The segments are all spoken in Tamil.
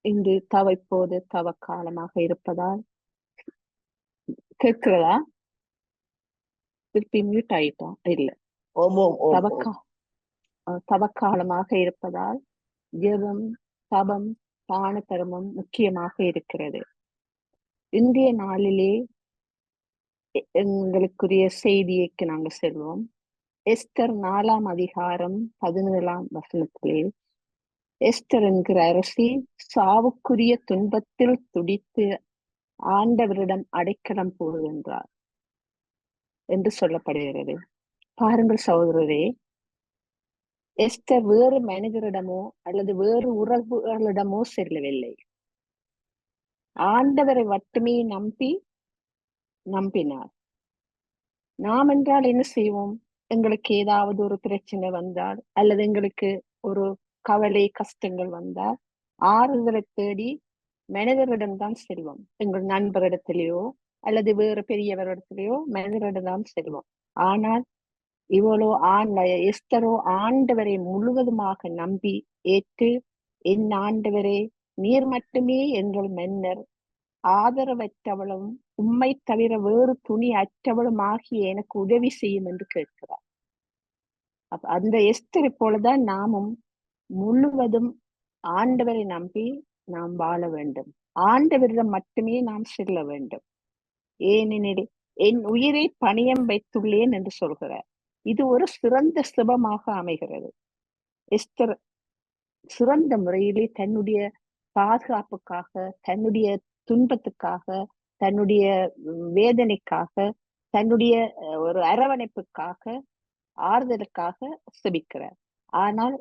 இன்று இப்போது தவக்காலமாக இருப்பதால் கேட்கிறதா? திருப்பி மியூட் ஆயிட்டா? இல்ல. ஓம் ஓம் ஓம் ஓம். தவக்கா தவக்காலமாக இருப்பதால் ஜெபம், தபம், தான தர்மம் முக்கியமாக இருக்கிறது. இன்றைய நாளிலே எங்களுக்குரிய செய்திக்கு நாங்கள் செல்வோம். எஸ்தர் 4ஆம் அதிகாரம் 17ஆம் வசனத்திலே, எஸ்தர் என்கிற அரசி சாவுக்குரிய துன்பத்தில் துடித்து ஆண்டவரிடம் அடைக்கலம் போடுகின்றார் என்று சொல்லப்படுகிறது. பாருங்கள் சகோதரரே, எஸ்தர் வேறு மனிதரிடமோ அல்லது வேறு உறவுகளிடமோ செல்லவில்லை. ஆண்டவரை மட்டுமே நம்பினார். நாம் என்றால் என்ன செய்வோம்? எங்களுக்கு ஏதாவது ஒரு பிரச்சனை வந்தால் அல்லது எங்களுக்கு ஒரு கவலை கஷ்டங்கள் வந்தால் ஆறுதலை தேடி மனிதரிடம்தான் செல்வோம். எங்கள் நண்பரிடத்திலேயோ அல்லது வேறு பெரியவரிடத்திலேயோ மனிதரிடம் செல்வோம். ஆனால் எஸ்தரோ ஆண்டவரை முழுவதுமாக நம்பி ஏற்று, என் ஆண்டவரே, நீர் மட்டுமே எங்கள் மன்னர், ஆதரவற்றவளும் உம்மை தவிர வேறு துணி அற்றவளும் ஆகிய எனக்கு உதவி செய்யும் என்று கேட்கிறார். அந்த எஸ்தரை போலதான் நாமும் முழுவதும் ஆண்டவரை நம்பி நாம் வாழ வேண்டும். ஆண்டவரிடம் மட்டுமே நாம் செல்ல வேண்டும். ஏனெனில் என் உயிரை பணியம் வைத்துள்ளேன் என்று சொல்கிறார். இது ஒரு சிறந்த சுபமாக அமைகிறது. எஸ்தர் சிறந்த முறையிலே தன்னுடைய பாதுகாப்புக்காக, தன்னுடைய துன்பத்துக்காக, தன்னுடைய வேதனைக்காக, தன்னுடைய ஒரு அரவணைப்புக்காக, ஆறுதலுக்காக செபிக்கிறார். ஆனால்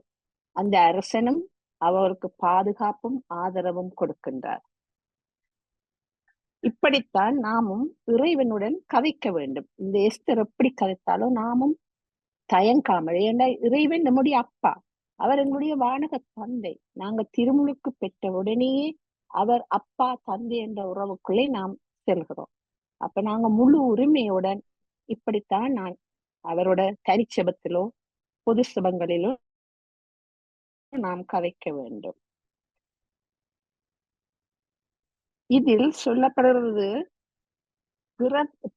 அந்த அரசனும் அவருக்கு பாதுகாப்பும் ஆதரவும் கொடுக்கின்றார். இப்படித்தான் நாமும் இறைவனுடன் கதைக்க வேண்டும். இந்த எஸ்தர் எப்படி கதைத்தாலும் நாமும் தயங்காமல், ஏன்னா இறைவன் நம்முடைய அப்பா, அவர் எங்களுடைய வானக தந்தை. நாங்க திருமுழுக்கு பெற்ற உடனேயே அவர் அப்பா தந்தை என்ற உறவுக்குள்ளே நாம் செல்கிறோம். அப்ப நாங்க முழு உரிமையுடன் இப்படித்தான் நான் அவரோட தனிச்சபத்திலோ பொது சபங்களிலோ நாம் கதைக்க வேண்டும். இதில் சொல்லப்படுறது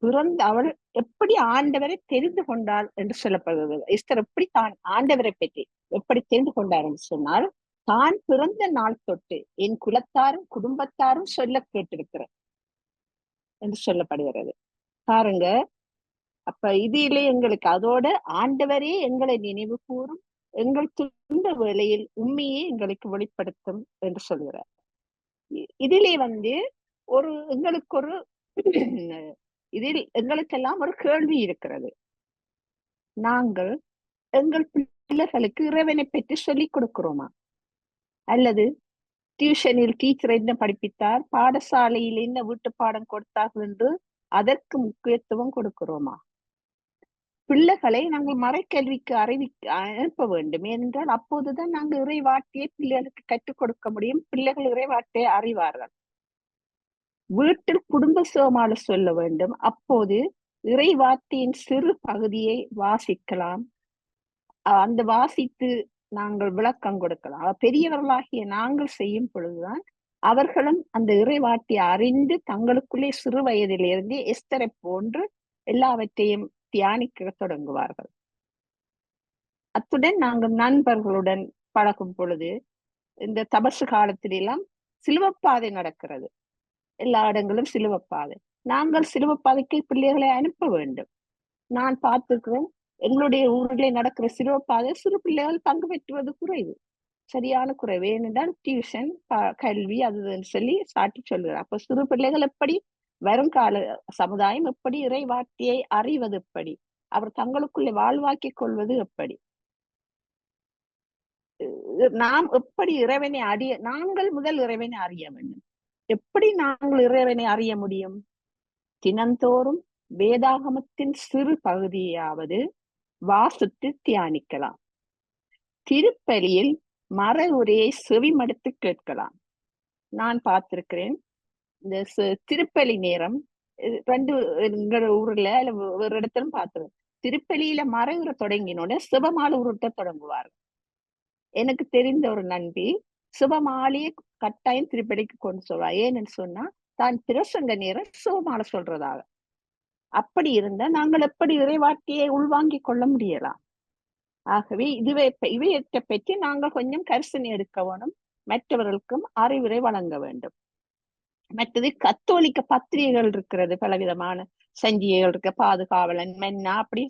பிறந்த அவள் எப்படி ஆண்டவரை தெரிந்து கொண்டாள் என்று சொல்லப்படுகிறது. எஸ்தர் எப்படி தான் ஆண்டவரை பற்றி எப்படி தெரிந்து கொண்டார் என்று சொன்னால், தான் பிறந்த நாள் தொட்டு என் குலத்தாரும் குடும்பத்தாரும் சொல்ல கேட்டிருக்கிறார் என்று சொல்லப்படுகிறது. பாருங்க, அப்ப இதிலே எங்களுக்கு அதோட ஆண்டவரே எங்களை நினைவு கூறும், எங்கள் துன்ப வேளையில் உண்மையே எங்களுக்கு வெளிப்படுத்தும் என்று சொல்கிறார். இதிலே எங்களுக்கு ஒரு இதில் எங்களுக்கெல்லாம் ஒரு கேள்வி இருக்கிறது. நாங்கள் எங்கள் பிள்ளைகளுக்கு இறைவனை பற்றி சொல்லிக் கொடுக்கிறோமா? அல்லது டியூஷனில் டீச்சர் என்ன படிப்பித்தார், பாடசாலையில் என்ன வீட்டு பாடம் கொடுத்தார்கள் என்று அதற்கு முக்கியத்துவம் கொடுக்கிறோமா? பிள்ளைகளை நாங்கள் மறைக்கல்விக்கு அனுப்ப வேண்டும். ஏனென்றால் அப்போதுதான் நாங்கள் இறைவாட்டியை பிள்ளைகளுக்கு கற்றுக் கொடுக்க முடியும். பிள்ளைகள் இறைவாட்டியை அறிவார்கள். வீட்டில் குடும்ப சோமால சொல்ல வேண்டும். அப்போது இறைவார்த்தையின் சிறு பகுதியை வாசிக்கலாம். அந்த வாசித்து நாங்கள் விளக்கம் கொடுக்கலாம். பெரியவர்களாகிய நாங்கள் செய்யும் பொழுதுதான் அவர்களும் அந்த இறைவார்த்தையை அறிந்து தங்களுக்குள்ளே சிறு வயதிலிருந்தே எஸ்தரை போன்று எல்லாவற்றையும் தியானிக்க தொடங்குவார்கள். அத்துடன் நாங்கள் நண்பர்களுடன் பழகும் பொழுது இந்த தபசு காலத்திலெல்லாம் சிலுவப்பாதை நடக்கிறது. எல்லா இடங்களும் சிலுவப்பாதை. நாங்கள் சிலுவப்பாதைக்கு பிள்ளைகளை அனுப்ப வேண்டும். நான் பார்த்திருக்கிறேன், எங்களுடைய ஊரிலே நடக்கிற சிலுவப்பாதை சிறு பிள்ளைகள் பங்கு பெற்றுவது குறைவு, சரியான குறைவு. ஏனென்றால் டியூஷன் கல்வி அதுன்னு சொல்லி சாட்டி சொல்கிறார். அப்ப சிறு பிள்ளைகள் எப்படி, வருங்கால சமுதாயம் எப்படி இறைவாட்டியை அறிவது எப்படி, அவர் தங்களுக்குள்ளே வாழ்வாக்கி கொள்வது எப்படி, நாம் எப்படி இறைவனை நாங்கள் முதல் இறைவனை அறிய வேண்டும். எப்படி நாங்கள் இறைவனை அறிய முடியும்? தினந்தோறும் வேதாகமத்தின் சிறு பகுதியாவது வாசித்து தியானிக்கலாம். திருப்பலியில் மர உரையை செவிமடுத்து கேட்கலாம். நான் பார்த்திருக்கிறேன், இந்த திருப்பலி நேரம் எங்கள் ஊர்ல ஒரு இடத்துல பார்த்துருவேன். திருப்பலியில மர உரை தொடங்கினோட சிவமால உருட்ட தொடங்குவார்கள். எனக்கு தெரிந்த ஒரு நண்பி சுபமாலையே கட்டாயம் திருப்படிக்கு கொண்டு சொல்வார். ஏன்னு சொன்னா தான் பிரசங்க நேரம் சுபமாலை சொல்றதாக. அப்படி இருந்தா நாங்கள் எப்படி இறைவார்த்தையை உள்வாங்கிக் கொள்ள முடியலாம்? ஆகவே இவையற்ற பற்றி நாங்கள் கொஞ்சம் கரிசனை எடுக்க வேணும், மற்றவர்களுக்கும் அறிவுரை வழங்க வேண்டும். மற்றது கத்தோலிக்க பத்திரிகைகள் இருக்கிறது, பலவிதமான சஞ்சிகைகள் இருக்க, பாதுகாவலன், மென்னா, அப்படி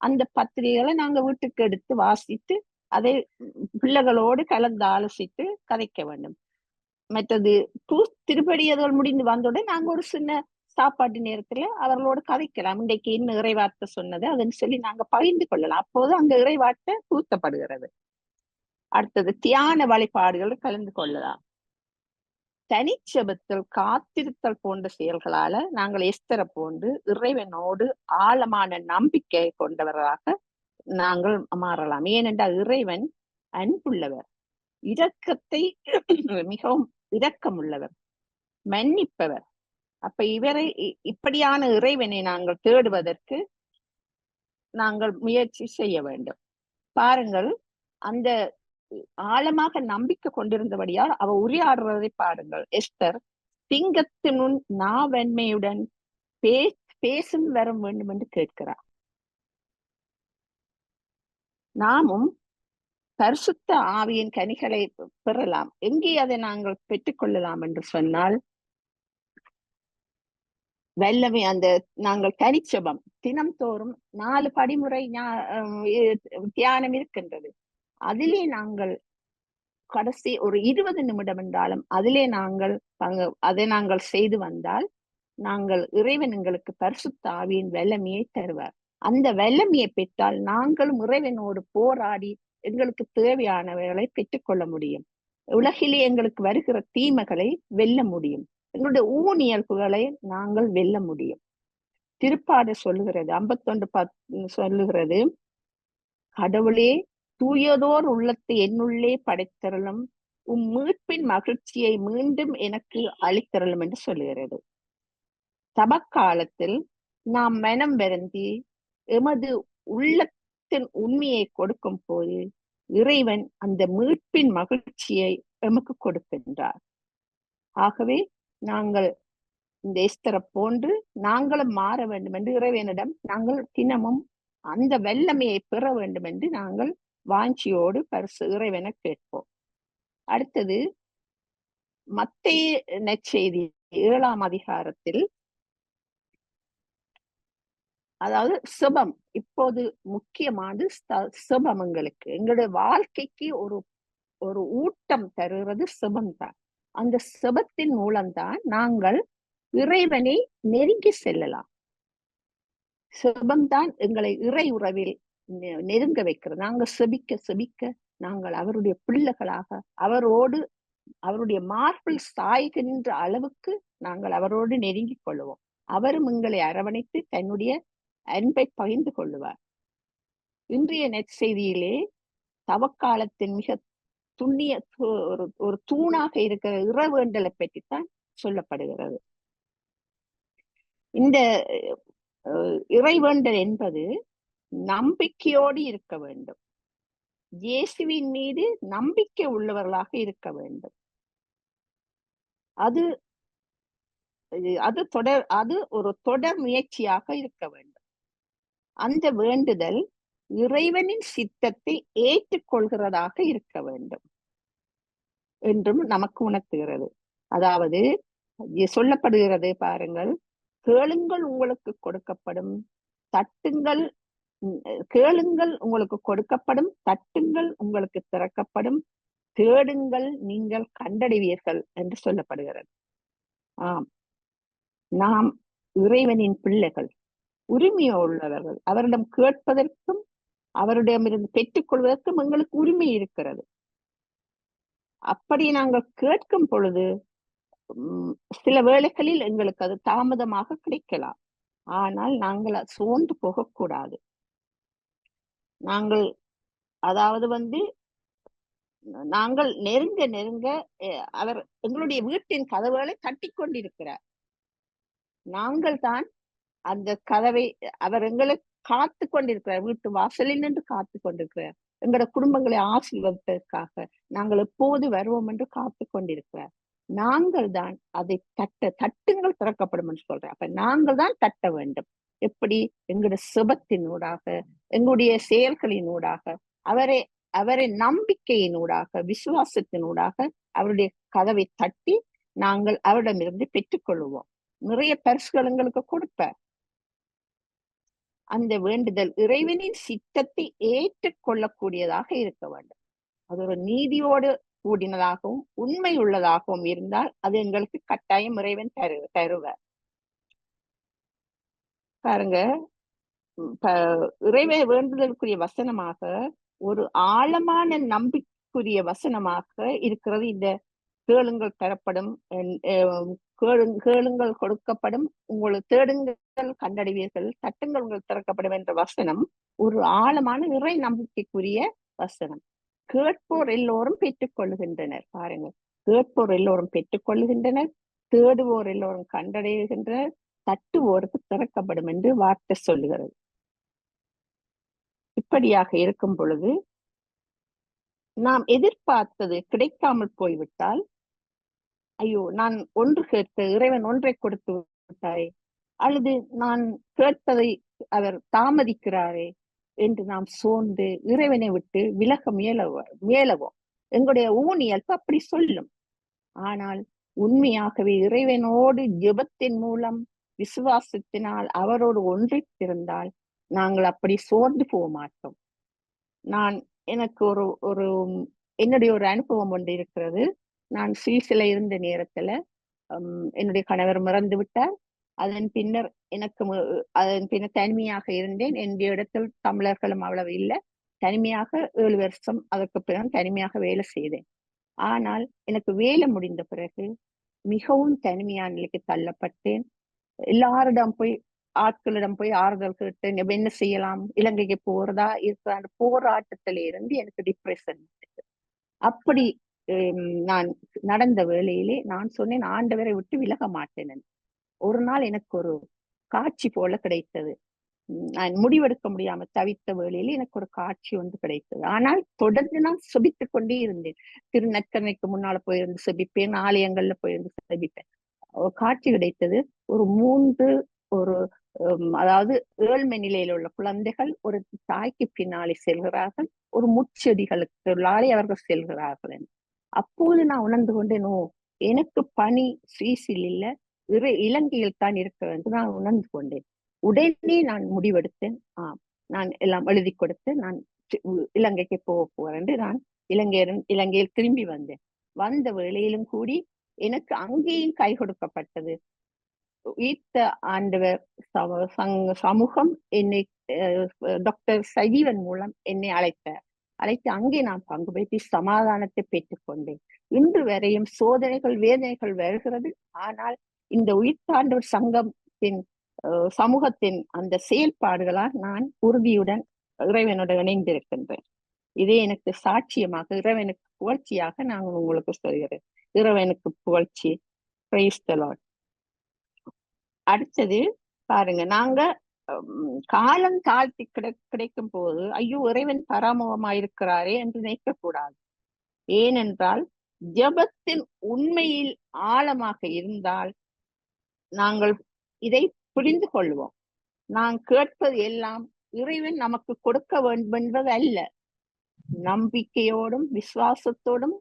அந்த பத்திரிகைகளை நாங்க வீட்டுக்கு எடுத்து வாசித்து அதை பிள்ளைகளோடு கலந்து ஆலோசித்து கதைக்க வேண்டும். மற்றது திருப்படியதோடு முடிந்து வந்தவுடன் நாங்க ஒரு சின்ன சாப்பாட்டு நேரத்துல அவர்களோடு கதைக்கலாம். இன்றைக்கு இன்னும் இறைவார்த்தை சொன்னது அதுன்னு சொல்லி நாங்க பகிர்ந்து கொள்ளலாம். அப்போது அங்க இறைவார்த்தை பூர்த்தப்படுகிறது. அடுத்தது தியான வழிபாடுகள் கலந்து கொள்ளலாம். தனிச்சபத்தில் காத்திருத்தல் போன்ற செயல்களால நாங்கள் எஸ்தரை போன்று இறைவனோடு ஆழமான நம்பிக்கை கொண்டவர்களாக நாங்கள் மாறலாம். ஏனென்றால் இறைவன் அன்புள்ளவர், இரக்கத்தை மிகவும் இரக்கம் உள்ளவர், மன்னிப்பவர். அப்ப இப்படியான இறைவனை நாங்கள் தேடுவதற்கு நாங்கள் முயற்சி செய்ய வேண்டும். பாருங்கள், அந்த ஆழமாக நம்பிக்கை கொண்டிருந்தபடியால் அவ உரையாடுறதை பாருங்கள். எஸ்தர் சிங்கத்தினுள் நாவன்மையுடன் பேசும் வரம் வேண்டும் என்று கேட்கிறார். நாமும் பரிசுத்த ஆவியின் கனிகளை பெறலாம். எங்கே அதை நாங்கள் பெற்றுக்கொள்ளலாம் என்று சொன்னால், வல்லமை அந்த நாங்கள் தனிச்சபம் தினம்தோறும் 4 படிமுறை தியானம் இருக்கின்றது. அதிலே நாங்கள் கடைசி ஒரு 20 நிமிடம் என்றாலும் அதிலே அதை நாங்கள் செய்து வந்தால் நாங்கள் இறைவன் எங்களுக்கு பரிசுத்த ஆவியின் வல்லமையை தருவார். அந்த வல்லமையை பெற்றால் நாங்களும் இறைவனோடு போராடி எங்களுக்கு தேவையானவைகளை பெற்றுக்கொள்ள முடியும். உலகிலே எங்களுக்கு வருகிற தீமைகளை வெல்ல முடியும். எங்களுடைய ஊனியல்புகளை நாங்கள் வெல்ல முடியும். திருப்பாடு சொல்லுகிறது, 51 சொல்லுகிறது, கடவுளே தூயதோர் உள்ளத்தை என்னுள்ளே படைத்தருளும், மீட்பின் மகிழ்ச்சியை மீண்டும் எனக்கு அளித்தருளும் என்று சொல்லுகிறது. தபக்காலத்தில் நாம் மனம் வருந்தி எமது உள்ளத்தின் உண்மையை கொடுக்கும் போது இறைவன் அந்த மீட்பின் மகிழ்ச்சியை எமக்கு கொடுக்கின்றார். ஆகவே நாங்கள் இந்த எஸ்தரை போன்று நாங்களும் மாற வேண்டும் என்று இறைவனிடம் நாங்கள் தினமும் அந்த வல்லமையை பெற வேண்டும் என்று நாங்கள் வாஞ்சியோடு இறைவனை கேட்போம். அடுத்தது மத்தேயு நற்செய்தி 7ஆம் அதிகாரத்தில், அதாவது சுபம் இப்போது முக்கியமானது. சுபம் எங்களுடைய வாழ்க்கைக்கு ஒரு ஊட்டம் தருகிறது சுபம் தான். அந்த சுபத்தின் மூலம்தான் நாங்கள் இறைவனை நெருங்கி செல்லலாம். சுபம்தான் எங்களை இறை உறவில் நெருங்க வைக்கிறது. நாங்கள் செபிக்க நாங்கள் அவருடைய பிள்ளைகளாக அவருடைய மார்பில் சாய்கின்ற அளவுக்கு நாங்கள் அவரோடு நெருங்கி கொள்ளுவோம். அவரும் எங்களை அரவணைத்து தன்னுடைய அன்பை பகிர்ந்து கொள்ளுவார். இன்றைய நற்செய்தியிலே தவக்காலத்தின் மிக துண்ணிய ஒரு தூணாக இருக்கிற இறைவேண்டலை பற்றித்தான் சொல்லப்படுகிறது. இந்த இறைவேண்டல் என்பது நம்பிக்கையோடு இருக்க வேண்டும். இயேசுவின் மீது நம்பிக்கை உள்ளவர்களாக இருக்க வேண்டும். அது ஒரு தொடர் முயற்சியாக இருக்க வேண்டும். அந்த வேண்டுதல் இறைவனின் சித்தத்தை ஏற்றுக்கொள்கிறதாக இருக்க வேண்டும் என்றும் நமக்கு உணர்த்துகிறது. அதாவது சொல்லப்படுகிறது பாருங்கள், கேளுங்கள் உங்களுக்கு கொடுக்கப்படும், தட்டுங்கள், கேளுங்கள் உங்களுக்கு கொடுக்கப்படும், தட்டுங்கள் உங்களுக்கு திறக்கப்படும், தேடுங்கள் நீங்கள் கண்டடைவீர்கள் என்று சொல்லப்படுகிறது. ஆம், நாம் இறைவனின் பிள்ளைகள், உரிமையோ உள்ளவர்கள். அவரிடம் கேட்பதற்கும் அவரிடமிருந்து பெற்றுக்கொள்வதற்கும் எங்களுக்கு உரிமை இருக்கிறது. அப்படி நாங்கள் கேட்கும் பொழுது சில வேளைகளில் எங்களுக்கு அது தாமதமாக கிடைக்கலாம். ஆனால் நாங்கள் சோர்ந்து போகக்கூடாது. நாங்கள் நெருங்க அவர் எங்களுடைய வீட்டின் கதவுகளை தட்டி கொண்டிருக்கிறார். நாங்கள் தான் அந்த கதவை அவர் எங்களுக்கு காத்து கொண்டிருக்கிறார். வீட்டு வாசலில் நின்று காத்து கொண்டிருக்கிறார். எங்களோட குடும்பங்களை ஆசீர்வதிப்பதற்காக நாங்கள் எப்போது வருவோம் என்று காத்து கொண்டிருக்கிறார். நாங்கள் தான் அதை தட்டுங்கள் திறக்கப்படும் என்று சொல்றேன். அப்ப நாங்கள் தான் தட்ட வேண்டும். எப்படி? எங்களுடைய சுபத்தினூடாக, எங்களுடைய செயல்களினூடாக, அவரை அவரை நம்பிக்கையினூடாக, விசுவாசத்தினூடாக அவருடைய கதவை தட்டி நாங்கள் அவரிடமிருந்து பெற்றுக்கொள்வோம். நிறைய பரிசுகள் எங்களுக்கு கொடுப்பார். அந்த வேண்டுதல் இறைவனின் சித்தத்தை ஏற்றுக்கொள்ளக்கூடியதாக இருக்க வேண்டும். அது ஒரு நீதியோடு கூடினதாகவும் உண்மை உள்ளதாகவும் இருந்தால் அது எங்களுக்கு கட்டாயம் இறைவன் தருவார். பாருங்க, இறைவன் வேண்டுதலுக்குரிய வசனமாக ஒரு ஆழமான நம்பிக்கைக்குரிய வசனமாக இருக்கிறது இந்த கேளுங்கள் தரப்படும், கேளுங்கள் கொடுக்கப்படும், உங்களுக்கு தேடுங்கள் கண்டடைவீர்கள், தட்டுங்கள் உங்களுக்கு திறக்கப்படும் என்ற வசனம் ஒரு ஆழமான இறை நம்பிக்கைக்குரிய வசனம். கேட்போர் எல்லோரும் பெற்றுக்கொள்ளுகின்றனர். பாருங்க, கேட்போர் எல்லோரும் பெற்றுக்கொள்ளுகின்றனர், தேடுவோர் எல்லோரும் கண்டடைகின்றனர், தட்டுவோருக்கு திறக்கப்படும் என்று வார்த்தை சொல்லுகிறது. இப்படியாக இருக்கும் பொழுது நாம் எதிர்பார்த்தது கிடைக்காமல் போய்விட்டால், ஐயோ நான் ஒன்று கேட்க இறைவன் ஒன்றை கொடுத்து விட்டாரே, அல்லது நான் கேட்பதை அவர் தாமதிக்கிறாரே என்று நாம் சோர்ந்து இறைவனை விட்டு விலக முயலவோம். எங்களுடைய ஊனியல்பு அப்படி சொல்லும். ஆனால் உண்மையாகவே இறைவனோடு ஜெபத்தின் மூலம் விசுவாசத்தினால் அவரோடு ஒன்றித்திருந்தால் நாங்கள் அப்படி சோர்ந்து போக மாட்டோம். எனக்கு ஒரு என்னுடைய ஒரு அனுபவம் ஒன்று இருக்கிறது. நான் சுவிஸ்ல இருந்த நேரத்துல என்னுடைய கணவர் மறந்து விட்டார். அதன் பின்னர் தனிமையாக இருந்தேன். என்னுடைய இடத்தில் தமிழர்களும் அவ்வளவு இல்லை. தனிமையாக 7 வருஷம் அதற்கு பிறகு தனிமையாக வேலை செய்தேன். ஆனால் எனக்கு வேலை முடிந்த பிறகு மிகவும் தனிமையான நிலைக்கு தள்ளப்பட்டேன். எல்லாரிடம் போய் ஆட்களிடம் போய் ஆறுதல் கேட்டு என்ன செய்யலாம், இலங்கைக்கு போறதா இருக்கிற அந்த போராட்டத்தில இருந்து எனக்கு டிப்ரெஷன். அப்படி நான் நடந்த வேளையிலே நான் சொன்னேன், ஆண்டவரை விட்டு விலக மாட்டேன். ஒரு நாள் எனக்கு ஒரு காட்சி போல கிடைத்தது. நான் முடிவெடுக்க முடியாம தவித்த வேளையில எனக்கு ஒரு காட்சி ஒன்று கிடைத்தது. ஆனால் தொடர்ந்து நான் செபித்துக் கொண்டே இருந்தேன். திருநற்கரணைக்கு முன்னால போயிருந்து செபிப்பேன், ஆலயங்கள்ல போயிருந்து செபிப்பேன். ஒரு காட்சி கிடைத்தது. ஒரு 3 அதாவது ஏழ்மை நிலையில் உள்ள குழந்தைகள் ஒரு தாய்க்கு பின்னாலே செல்கிறார்கள், ஒரு முச்செடிகளுக்குள்ளாலே அவர்கள் செல்கிறார்கள். அப்போது நான் உணர்ந்து கொண்டேன், எனக்கு பணி சுவிஸில் இல்ல, இலங்கையில் தான் இருக்கிறது என்று நான் உணர்ந்து கொண்டேன். உடனே நான் முடிவெடுத்தேன். நான் எல்லாம் எழுதி கொடுத்து நான் இலங்கைக்கு போறேன் என்று நான் இலங்கையில் திரும்பி வந்தேன். வந்த வேளையிலும் கூடி எனக்கு அங்கேயும் கை கொடுக்கப்பட்டது. ஈர்த்த ஆண்டவர் சமூகம் என்னை டாக்டர் சஜீவன் மூலம் என்னை அழைத்து அங்கே நான் பங்கு பெற்று சமாதானத்தை பெற்றுக்கொண்டேன். இன்று வரையும் சோதனைகள் வேதனைகள் வருகிறது. ஆனால் இந்த உயிர்த்தாண்டவர் சமூகத்தின் அந்த செயல்பாடுகளால் நான் உறுதியுடன் இறைவனுடன் இணைந்திருக்கின்றேன். இதே எனக்கு சாட்சியமாக இறைவனுக்கு புகழ்ச்சியாக நான் உங்களுக்கு சொல்கிறேன். இறைவனுக்கு புகழ்ச்சி. Praise the Lord. அடுத்தது பாருங்க, நாங்க காலம் தாழ்த்தி கிடைக்கும் போது ஐயோ இறைவன் பராமுகமாயிருக்கிறாரே என்று நினைக்க கூடாது. ஏனென்றால் ஜெபத்தின் உண்மையில் ஆழமாக இருந்தால் நாங்கள் இதை புரிந்து கொள்வோம். நான் கேட்பது எல்லாம் இறைவன் நமக்கு கொடுக்க வேண்டும் என்பது அல்ல. நம்பிக்கையோடும் விசுவாசத்தோடும்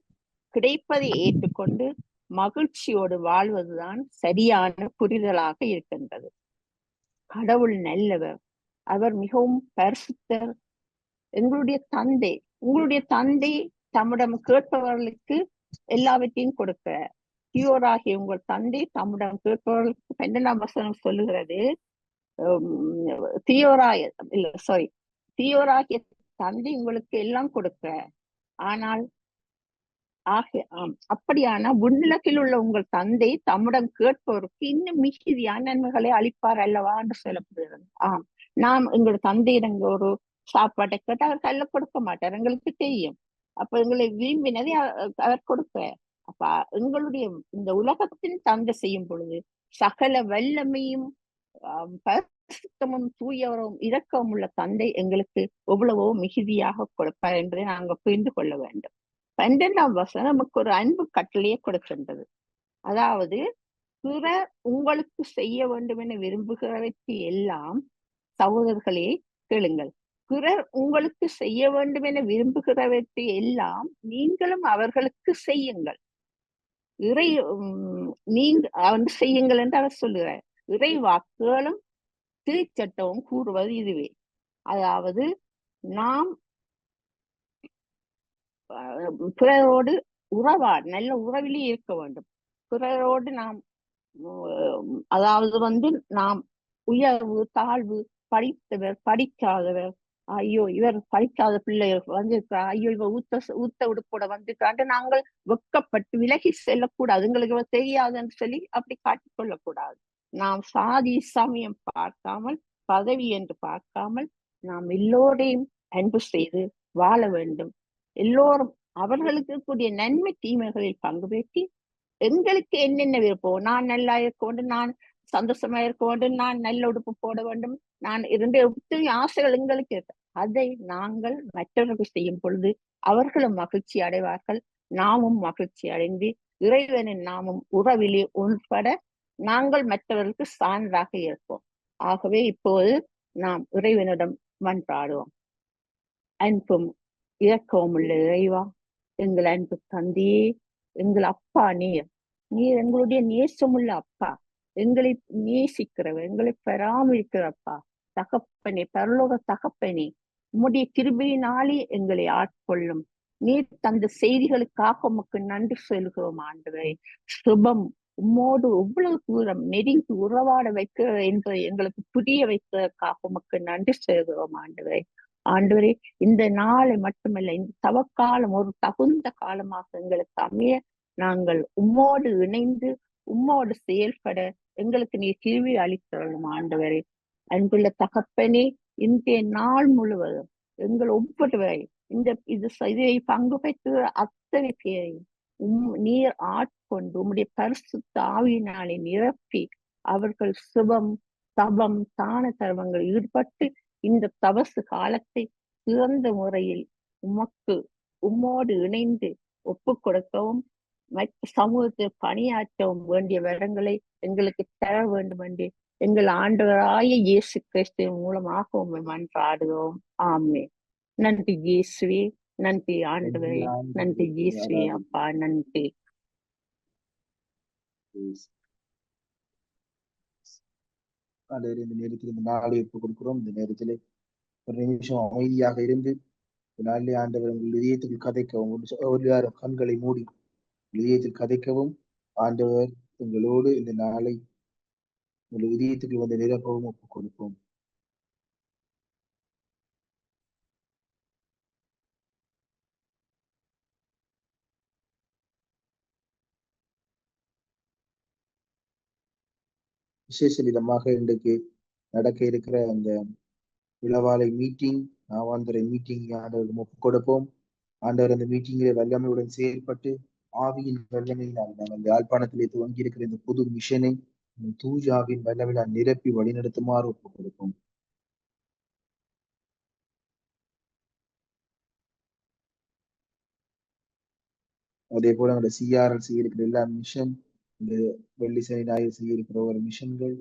கிடைப்பதை ஏற்றுக்கொண்டு மகிழ்ச்சியோடு வாழ்வதுதான் சரியான புரிதலாக இருக்கின்றது. கடவுள் நல்லவர், அவர் மிகவும் பரிசுத்தர். உங்களுடைய தந்தை தம்மிடம் கேட்பவர்களுக்கு எல்லாவற்றையும் கொடுக்க, தீயோராகிய உங்கள் தந்தை தம்மிடம் கேட்பவர்களுக்கு 12ஆம் வசனம் சொல்லுகிறது, தீயோராகிய தந்தை உங்களுக்கு எல்லாம் கொடுக்க. ஆனால் அப்படியான விண்ணுலகில் உள்ள உங்கள் தந்தை தம்முடன் கேட்பவருக்கு இன்னும் மிகுதியான நன்மைகளை அளிப்பார் அல்லவா என்று சொல்லப்படுகிறது. நாம் எங்களுடைய தந்தையிடம் ஒரு சாப்பாட்டை கேட்டு அவர் கல்ல கொடுக்க மாட்டார், எங்களுக்கு தெரியும். அப்ப எங்களை விரும்பினதை அவர் கொடுப்பார். அப்ப எங்களுடைய இந்த உலகத்தின் தந்தை செய்யும் பொழுது சகல வல்லமையும் பரிசுத்தமும் தூயவரும் இரக்கமும் உள்ள தந்தை எங்களுக்கு எவ்வளவோ மிகுதியாக கொடுப்பார் என்பதை நாங்கள் புரிந்து கொள்ள வேண்டும். 12ஆம் வசனம் நமக்கு ஒரு அன்பு கட்டளையை கொடுக்கின்றது. அதாவது பிறர் உங்களுக்கு செய்ய வேண்டும் என விரும்புகிறவற்றை எல்லாம் சகோதரர்களே கேளுங்கள். பிறர் உங்களுக்கு செய்ய வேண்டும் என விரும்புகிறவற்றை எல்லாம் நீங்களும் அவர்களுக்கு செய்யுங்கள். இறை நீங்க வந்து செய்யுங்கள் என்று அவர் சொல்லுகிறார். இறை வாக்குகளும் திருச்சட்டமும் கூறுவது இதுவே. அதாவது நாம் பிறரோடு நல்ல உறவிலே இருக்க வேண்டும். பிறரோடு நாம் அதாவது வந்து நாம் உயர்வு தாழ்வு, படித்தவர் படிக்காதவர், ஐயோ இவர் படிக்காத பிள்ளைகள் வந்திருக்கிறார், ஐயோ இவர் ஊத்த உடுப்போட வந்திருக்கிறான் நாங்கள் வெக்கப்பட்டு விலகி செல்லக்கூடாது. எங்களுக்கு தெரியாதுன்னு சொல்லி அப்படி காட்டிக் கொள்ளக்கூடாது. நாம் சாதி சமயம் பார்க்காமல், பதவி என்று பார்க்காமல் நாம் எல்லோரையும் அன்பு செய்து வாழ வேண்டும். எல்லோரும் அவர்களுக்கு கூடிய நன்மை தீமைகளில் பங்கு பெற்றி எங்களுக்கு என்னென்ன விருப்பம், நான் நல்லா இருக்க வேண்டும், நான் சந்தோஷமா இருக்க வேண்டும், நான் நல்ல உடுப்பு போட வேண்டும், நான் இரண்டு ஆசைகள் எங்களுக்கு இருக்கு. அதை நாங்கள் மற்றவர்களுக்கு செய்யும் பொழுது அவர்களும் மகிழ்ச்சி அடைவார்கள், நாமும் மகிழ்ச்சி அடைந்து இறைவனின் நாமும் உறவிலே உள்பட நாங்கள் மற்றவர்களுக்கு சான்றாக இருப்போம். ஆகவே இப்போது நாம் இறைவனிடம் மன்றாடுவோம். அன்பும் இரக்கமும் உள்ள இறைவா, எங்கள் அன்பு தந்தையே, எங்கள் அப்பா நீர் எங்களுடைய நேசமுள்ள அப்பா, எங்களை நேசிக்கிறவர், எங்களை பராமரிக்கிறப்பா, தகப்பனே, பரலோக தகப்பனே, உம்முடைய கிருபையினாலே எங்களை ஆட்கொள்ளும். நீர் தந்த செய்திகளுக்காக உமக்கு நன்றி சொல்கிறோம் ஆண்டவரே. சுபம் உம்மோடு எவ்வளவு தூரம் நெருங்கி உறவாட வைக்கிற என்பதை எங்களுக்கு புரிய வைக்கிறதுக்காக உமக்கு நன்றி சொல்கிறோம் ஆண்டவரே. ஆண்டவரே, இந்த நாளை மட்டுமல்ல, இந்த தவக்காலம் ஒரு தகுந்த காலமாக எங்களுக்கு அமைய நாங்கள் உம்மோடு இணைந்து உம்மோடு செயல்பட எங்களுக்கு நீர் கிருபை அளித்தருளும் ஆண்டவரே. அன்புள்ள தகப்பனே, இன்றைய நாள் முழுவதும் எங்கள் ஒவ்வொருவரை இதை பங்கு பெற்ற அத்தனை பேரையும் நீர் ஆட்கொண்டு உம்முடைய பரிசுத்த ஆவியினாலே நிரப்பி அவர்கள் சுபம் தபம் தான தர்மங்கள் ஈடுபட்டு இந்த தவசு காலத்தை சிறந்த முறையில் உம்மோடு இணைந்து ஒப்பு கொடுக்கவும் சமூகத்தில் பணியாற்றவும் வேண்டிய வரங்களை எங்களுக்கு தர வேண்டும் என்று எங்கள் ஆண்டவராய இயேசு கிறிஸ்துவின் மூலமாக உண்மை மன்றாடுகிறோம். ஆமே. நன்றி இயேசுவே, நன்றி ஆண்டவரே, நன்றி இயேசுவே அப்பா, நன்றி. இந்த நேரத்தில் இந்த நாளை ஒப்புக் கொடுக்கிறோம். இந்த நேரத்தில் ஒரு நிமிஷம் அமைதியாக இருந்து நாளை ஆண்டவர் உங்கள் இதயத்தில் கதைக்கவும், ஒரு கண்களை மூடி இதயத்தில் கதைக்கவும், ஆண்டவர் உங்களோடு இந்த நாளை உங்கள் இதயத்துக்கு வந்து நிரப்பவும் ஒப்புக் கொடுப்போம். விசேஷ விதமாக இன்றைக்கு நடக்க இருக்கிற அந்த இளவாலை மீட்டிங், நாவாந்திரை மீட்டிங் ஆண்டவருக்கு ஒப்புக் கொடுப்போம். ஆண்டவர் அந்த மீட்டிங்கிலே வல்லமையுடன் செயல்பட்டு ஆவியின் வல்லமையினால் நாங்கள் யாழ்ப்பாணத்திலே துவங்கி இருக்கிற இந்த புது மிஷனை தூஜாவின் வல்லமையினால் நிரப்பி வழிநடத்துமாறு ஒப்புக் கொடுப்போம். அதே போல அந்த சிஆர்எல் செய்ய இருக்கிற எல்லா மிஷன், இந்த வெள்ளி சனி ஞாயிறு செய்ய இருக்கிற ஒரு மிஷன்கள்,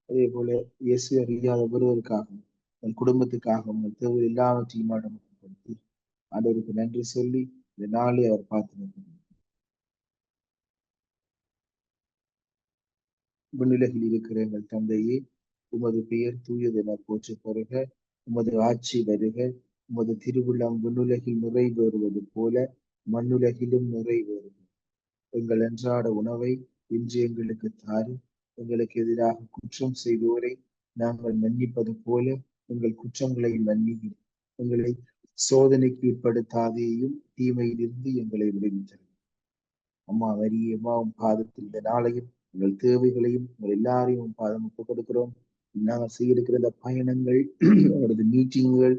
அதே போல இயேசு அறியாத ஒருவருக்காகவும் உங்கள் குடும்பத்துக்காகவும் உங்கள் தேவை எல்லாவற்றையும் கொடுத்து ஆண்டவருக்கு நன்றி சொல்லி இந்த நாளை அவர் பார்த்து விண்ணுலகில் இருக்கிற எங்கள் தந்தையே, உமது பெயர் தூயதென போற்று பெறுக, உமது ஆட்சி வருக, உமது திருவுள்ளம் விண்ணுலகில் நிறைவேறுவது போல மண்ணுலகிலும் நிறைவேறுக. எங்கள் அன்றாட உணவை இன்று எங்களுக்கு தாரும், எங்களுக்கு எதிராக குற்றம் செய்தோரை நாங்கள் மன்னிப்பது போல எங்கள் குற்றங்களை மன்னியும், எங்களை சோதனைக்கு உட்படுத்தாதேயும் தீமையிலிருந்து எங்களை விடுவித்தரும். அம்மா வரிய அம்மாவும் பாதத்தில் இந்த நாளையும் உங்கள் தேவைகளையும் உங்கள் எல்லாரையும் பாதம் ஒப்புக் கொடுக்கிறோம். நாங்கள் செய்திருக்கிற இந்த பயணங்கள், உங்களது மீட்டிங்குகள்,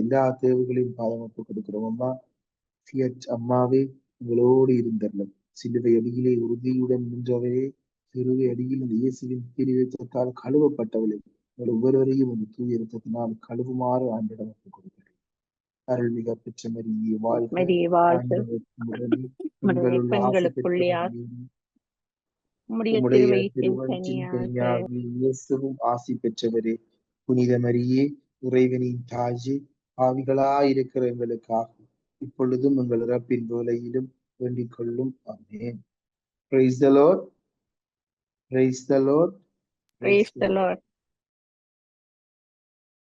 எல்லா தேவைகளையும் பாதம் ஒப்புக் கொடுக்கிறோம். அம்மா அம்மாவே உங்களோடு இருந்தர்லம். சிலுவை அடியிலே உறுதியுடன் நின்றவரே, சிலுவை அடியில் இந்த இயேசுவின் திருவிழத்தால் கழுவப்பட்டவளே, ஒவ்வொருவரையும் ஒரு தூய இரத்தத்தினால் கழுவுமாறு ஆண்டிடம் ஒப்புக் கொடுக்கிறேன். அருள்மிக பெற்ற மரியே வாழ்க. மரியே வாழ்க. ஆண்டவர் உடனே உம்முடைய பெண்களுள் ஆசி பெண்களுக்குள்ளே பெற்றவரையும் உம்முடைய உம்முடைய திருவயிற்றின் திருவயிற்றின் கனியாக கனியாகிய இயேசுவும் ஆசி பெற்றவரே. புனித மரியே இறைவனின் தாயே, பாவிகளாயிருக்கிற எங்களுக்காக இப்பொழுதும் எங்கள் இறப்பின் வேளையிலும் வேண்டிக் கொள்ளும். ஆமென். Praise the Lord. Praise the Lord. Praise Praise the the Lord. Lord.